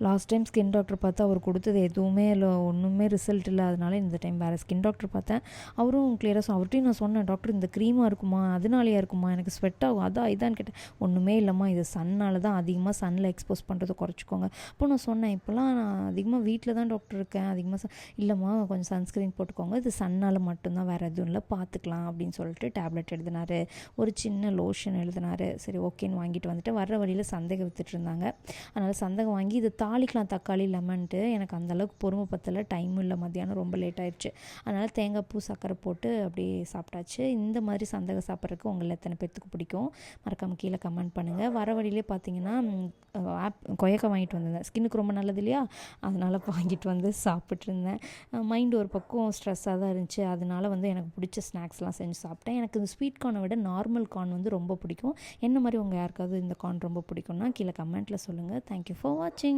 Last time skin doctor பார்த்தா அவர் கொடுத்தது எதுவுமே இல்லை, ஒன்றுமே ரிசல்ட் இல்லை. அதனால இந்த டைம் வேறு ஸ்கின் டாக்டர் பார்த்தேன். அவரும் கிளியராக அவர்கிட்டையும் நான் சொன்னேன், டாக்டர் இந்த க்ரீமாக இருக்குமா, அதனாலேயா இருக்குமா, எனக்கு ஸ்வெட் ஆகும், அதான் இதான்னு கேட்டேன். ஒன்றுமே இல்லைம்மா, இது சன்னால் தான், அதிகமாக சன்னில் எக்ஸ்போஸ் பண்ணுறதை குறைச்சிக்கோங்க. அப்போ நான் சொன்னேன், இப்போலாம் நான் அதிகமாக வீட்டில் தான் டாக்டர் இருக்கேன், அதிகமாக இல்லைம்மா கொஞ்சம் சன்ஸ்க்ரீன் போட்டுக்கோங்க, இது சன்னால் மட்டும்தான், வேறு எதுவும் இல்லை, பார்த்துக்கலாம் அப்படின்னு சொல்லிட்டு டேப்லெட் எழுதினார். ஒரு சின்ன லோஷன் எழுதினார். சரி ஓகேன்னு வாங்கிட்டு வந்துட்டு வர்ற வழியில் சந்தேகம் விற்றுட்டு இருந்தாங்க. அதனால் சந்தேகம் வாங்கி இது தாளிக்கலாம், தக்காளி லெமன்ட்டு. எனக்கு அந்தளவுக்கு பொறுமை பத்தலை, டைமும் இல்லை, மத்தியானம் ரொம்ப லேட் ஆயிடுச்சு. அதனால் தேங்காய் பூ சக்கரை போட்டு அப்படியே சாப்பிட்டாச்சு. இந்த மாதிரி சந்தகம் சாப்பிட்றதுக்கு உங்களை எத்தனை பேர்த்துக்கு பிடிக்கும் மறக்காமல் கீழே கமெண்ட் பண்ணுங்கள். வர வழியிலே பார்த்தீங்கன்னா கொய்யாக்காய் வாங்கிட்டு வந்திருந்தேன். ஸ்கின்னுக்கு ரொம்ப நல்லது இல்லையா, அதனால் வாங்கிட்டு வந்து சாப்பிட்ருந்தேன். மைண்டு ஒரு பக்கம் ஸ்ட்ரெஸ்ஸாக தான் இருந்துச்சு. அதனால் எனக்கு பிடிச்ச ஸ்நாக்ஸ்லாம் செஞ்சு சாப்பிட்டேன். எனக்கு இந்த ஸ்வீட் கார்னை விட நார்மல் கார்ன் ரொம்ப பிடிக்கும். என்ன மாதிரி உங்கள் யாருக்காவது இந்த கார்ன் ரொம்ப பிடிக்கும்னா கீழே கமெண்ட்டில் சொல்லுங்கள். தேங்க்யூ ஃபார் வாட்சிங்.